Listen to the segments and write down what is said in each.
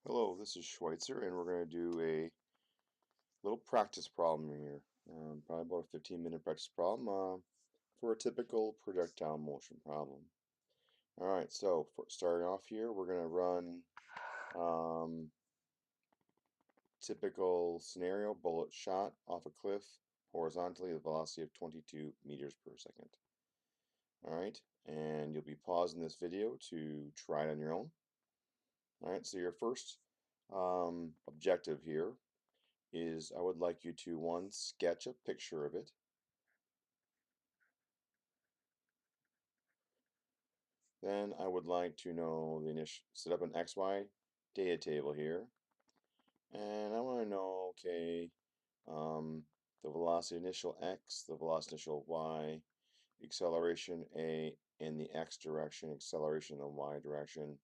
Hello, this is Schweitzer, and we're going to do a little practice problem here. Probably about a 15-minute practice problem for a typical projectile motion problem. Alright, so for starting off here, we're going to run typical scenario, bullet shot off a cliff horizontally at a velocity of 22 meters per second. Alright, and you'll be pausing this video to try it on your own. Alright, so your first objective here is I would like you to, one, sketch a picture of it. Then I would like to know the initial, set up an XY data table here. And I want to know, okay, the velocity initial X, the velocity initial Y, acceleration A in the X direction, acceleration in the Y direction,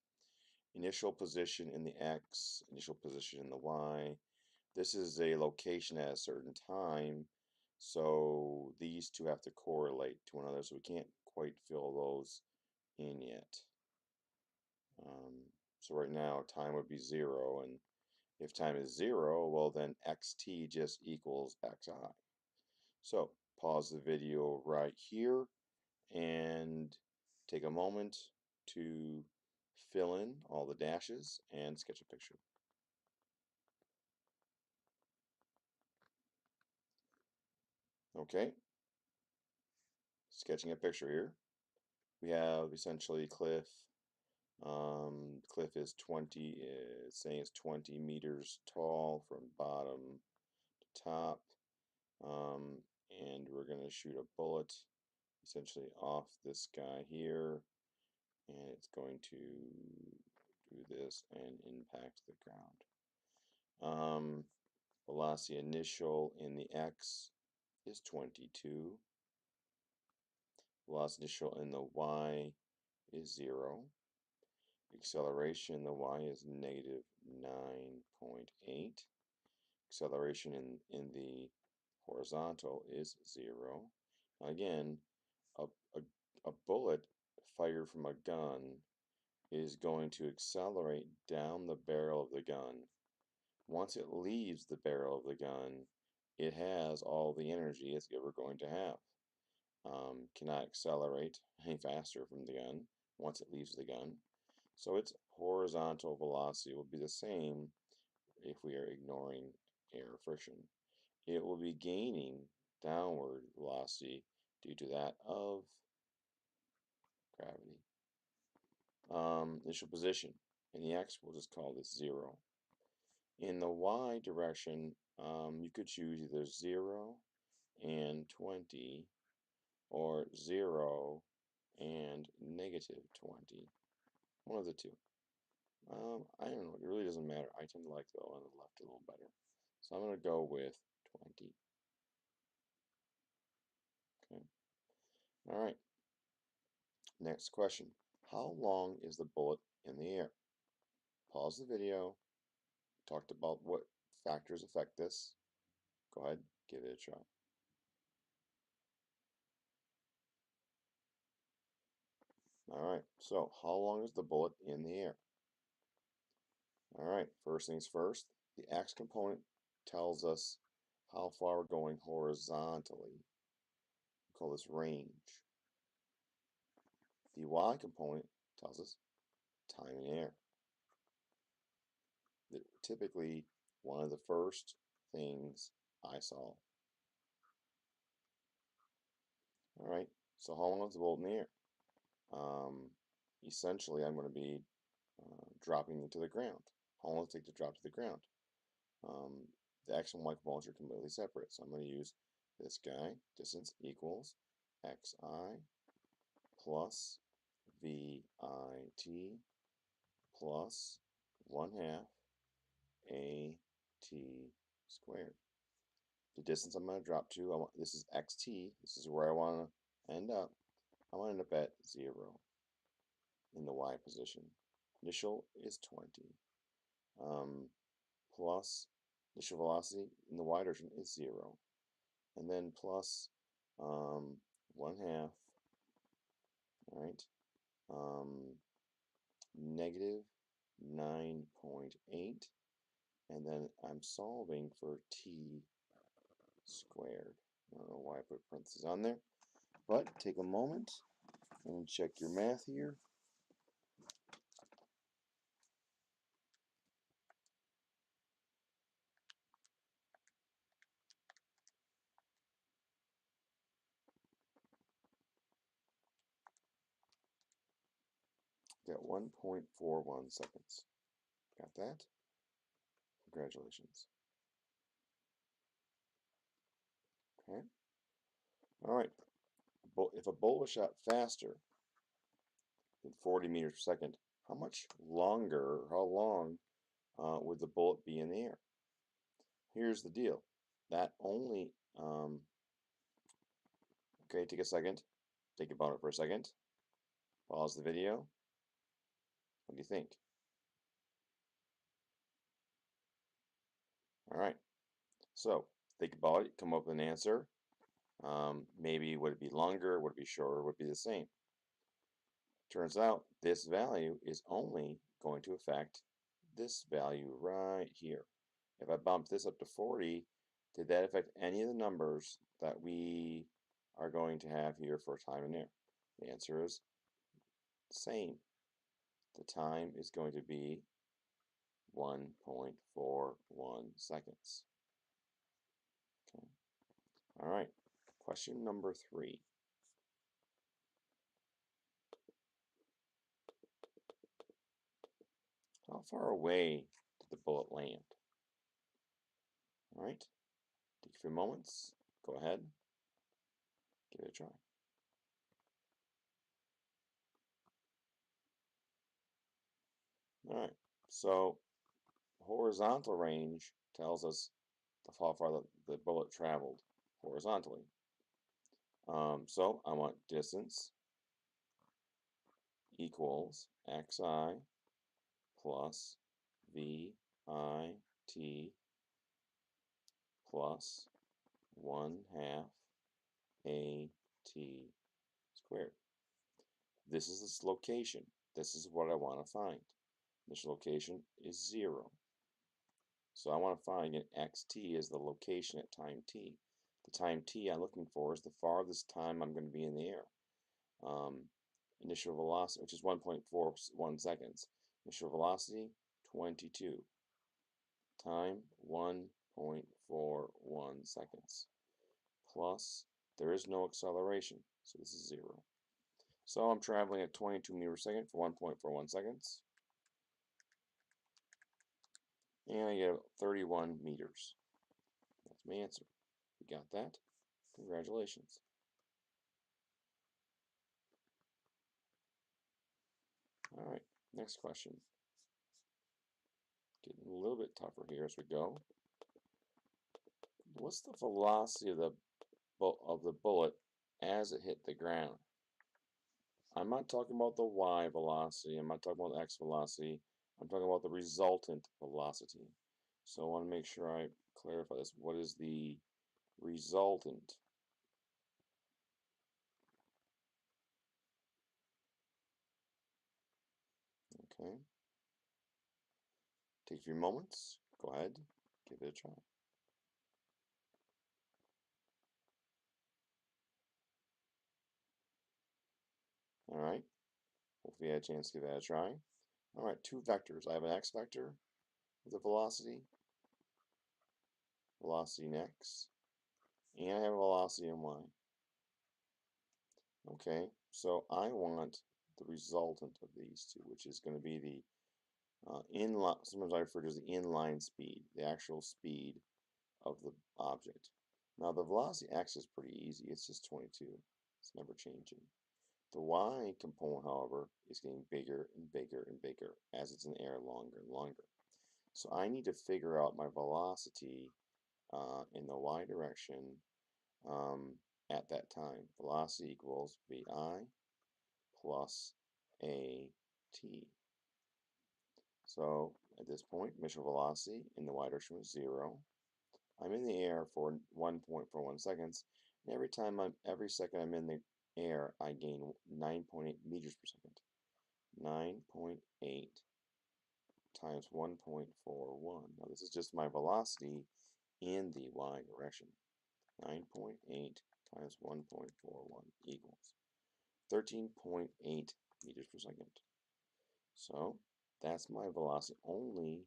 initial position in the X, initial position in the Y. This is a location at a certain time, so these two have to correlate to one another, so we can't quite fill those in yet. So right now time would be 0, and if time is 0, well then xt just equals xi. So pause the video right here and take a moment to fill in all the dashes and sketch a picture. Okay, sketching a picture here. We have essentially cliff. Cliff is 20, saying it's 20 meters tall from bottom to top. And we're going to shoot a bullet essentially off this guy here, and it's going to do this and impact the ground. Velocity initial in the X is 22. Velocity initial in the Y is 0. Acceleration in the Y is negative 9.8. Acceleration in the horizontal is 0. Now again, a, a, a bullet fired from a gun is going to accelerate down the barrel of the gun. Once it leaves the barrel of the gun, it has all the energy it's ever going to have. Cannot accelerate any faster from the gun once it leaves the gun. So its horizontal velocity will be the same if we are ignoring air friction. It will be gaining downward velocity due to that of gravity. Initial position. In the X, we'll just call this 0. In the Y direction, you could choose either 0 and 20 or 0 and negative 20. One of the two. I don't know. It really doesn't matter. I tend to like the one on the left a little better. So I'm going to go with 20. Okay. All right. Next question. How long is the bullet in the air? Pause the video. Talked about what factors affect this. Go ahead, give it a try. Alright, so how long is the bullet in the air? Alright, first things first, the X component tells us how far we're going horizontally. We call this range. The Y component tells us time in air. Typically, one of the first things I saw. Alright, so how long is the bullet in the air? Essentially, I'm going to be dropping it to the ground. How long does it take to drop to the ground? The X and Y components are completely separate, so I'm going to use this guy. Distance equals xi plus vit plus 1/2 at squared. The distance I'm going to drop to, this is xt, this is where I want to end up. I want to end up at 0 in the Y position. Initial is 20. Plus initial velocity in the Y direction is 0. And then plus 1/2, all right, negative 9.8, and then I'm solving for t squared. I don't know why I put parentheses on there, but take a moment and check your math here. Got 1.41 seconds. Got that? Congratulations. Okay. All right. If a bullet was shot faster than 40 meters per second, how much longer, how long would the bullet be in the air? Here's the deal. That only, okay, take a second. Think about it for a second. Pause the video. What do you think? All right. So think about it. Come up with an answer. Maybe would it be longer? Would it be shorter? Would it be the same? Turns out this value is only going to affect this value right here. If I bump this up to 40, did that affect any of the numbers that we are going to have here for time in air? The answer is same. The time is going to be 1.41 seconds. Okay. All right. Question number 3. How far away did the bullet land? All right. Take a few moments. Go ahead. Give it a try. All right. So horizontal range tells us how far the bullet traveled horizontally. So I want distance equals xi plus vit plus 1/2 at squared. This is its location. This is what I want to find. This location is 0. So I want to find an xt is the location at time t. The time t I'm looking for is the farthest time I'm going to be in the air. Initial velocity, which is 1.41 seconds. Initial velocity, 22. Time, 1.41 seconds. Plus, there is no acceleration, so this is 0. So I'm traveling at 22 meters per second for 1.41 seconds. And I get 31 meters. That's my answer. You got that? Congratulations. All right, next question. Getting a little bit tougher here as we go. What's the velocity of the bullet as it hit the ground? I'm not talking about the y velocity. I'm not talking about the x velocity. I'm talking about the resultant velocity. So I want to make sure I clarify this. What is the resultant? Okay. Take a few moments. Go ahead. Give it a try. All right. Hopefully you had a chance to give that a try. All right, 2 vectors. I have an x vector with a velocity in x, and I have a velocity in y. Okay, so I want the resultant of these two, which is going to be the inline, sometimes I refer to as the inline speed, the actual speed of the object. Now the velocity x is pretty easy, it's just 22. It's never changing. The y component, however, is getting bigger and bigger and bigger as it's in the air longer and longer. So I need to figure out my velocity in the y direction at that time. Velocity equals vi plus at. So at this point, initial velocity in the y direction was 0. I'm in the air for 1.41 seconds, and every second I'm in the air, I gain 9.8 meters per second. 9.8 times 1.41. Now this is just my velocity in the y direction. 9.8 times 1.41 equals 13.8 meters per second. So that's my velocity only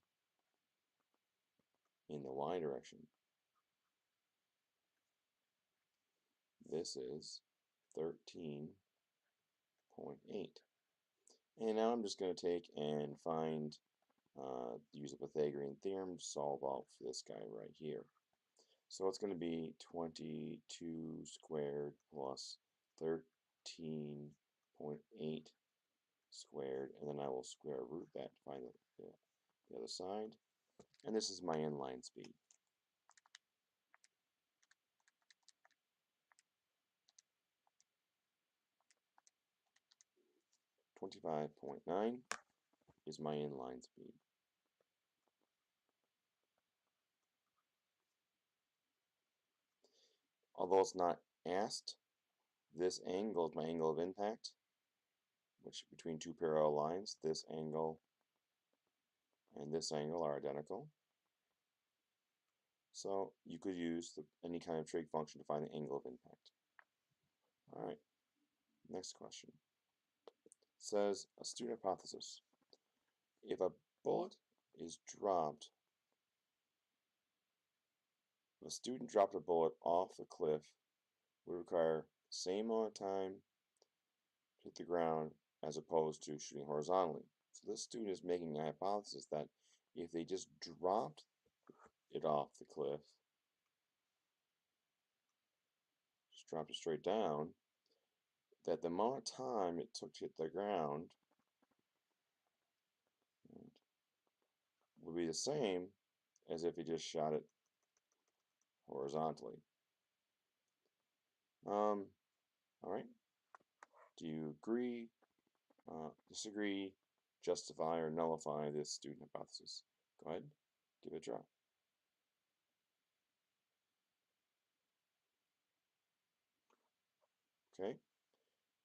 in the y direction. This is 13.8. And now I'm just going to take and find, use a Pythagorean theorem to solve out for this guy right here. So it's going to be 22 squared plus 13.8 squared, and then I will square root that to find the other side. And this is my inline speed. 25.9 is my inline speed. Although it's not asked, this angle is my angle of impact, which between two parallel lines, this angle and this angle are identical. So you could use any kind of trig function to find the angle of impact. Alright, next question. It says, a student hypothesis. If a bullet is dropped, if a student dropped a bullet off the cliff, would require the same amount of time to hit the ground as opposed to shooting horizontally. So this student is making a hypothesis that if they just dropped it off the cliff, just dropped it straight down, that the amount of time it took to hit the ground would be the same as if he just shot it horizontally. Alright. Do you agree, disagree, justify, or nullify this student hypothesis? Go ahead, give it a try. Okay.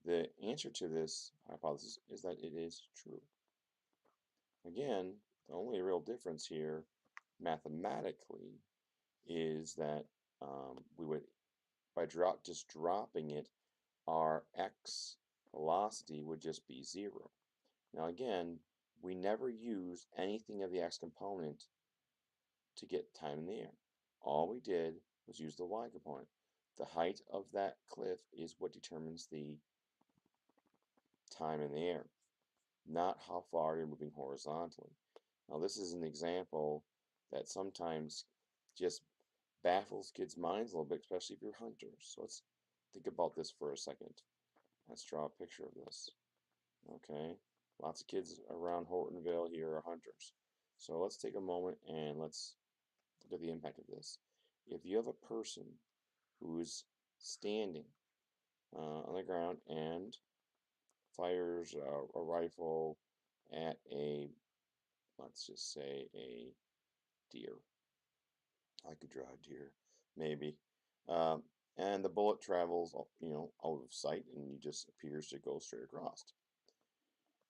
The answer to this hypothesis is that it is true. Again, the only real difference here mathematically is that we would, by just dropping it, our x velocity would just be 0. Now again, we never used anything of the x component to get time in the air. All we did was use the y component. The height of that cliff is what determines the time in the air, not how far you're moving horizontally. Now this is an example that sometimes just baffles kids' minds a little bit, especially if you're hunters. So let's think about this for a second. Let's draw a picture of this. Okay, lots of kids around Hortonville here are hunters. So let's take a moment and let's look at the impact of this. If you have a person who's standing on the ground and fires a rifle at a, let's just say, a deer. I could draw a deer, maybe. And the bullet travels, out of sight, and it just appears to go straight across.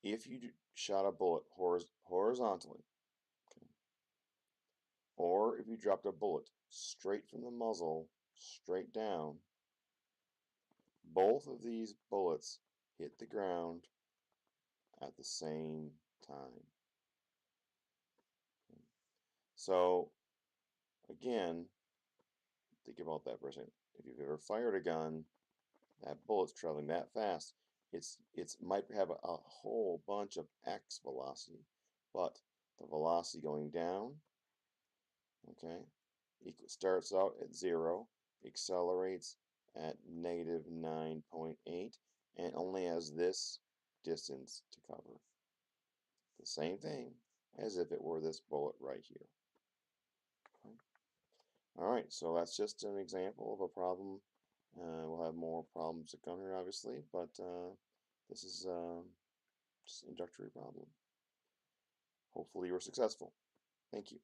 If you shot a bullet horizontally, okay, or if you dropped a bullet straight from the muzzle, straight down, both of these bullets hit the ground at the same time. Okay. So, again, think about that for a second. If you've ever fired a gun, that bullet's traveling that fast, it's might have a whole bunch of x velocity, but the velocity going down, okay, starts out at 0, accelerates at negative 9.8, and only has this distance to cover. The same thing as if it were this bullet right here. Okay. Alright, so that's just an example of a problem. We'll have more problems to come here, obviously, but this is just an introductory problem. Hopefully you were successful. Thank you.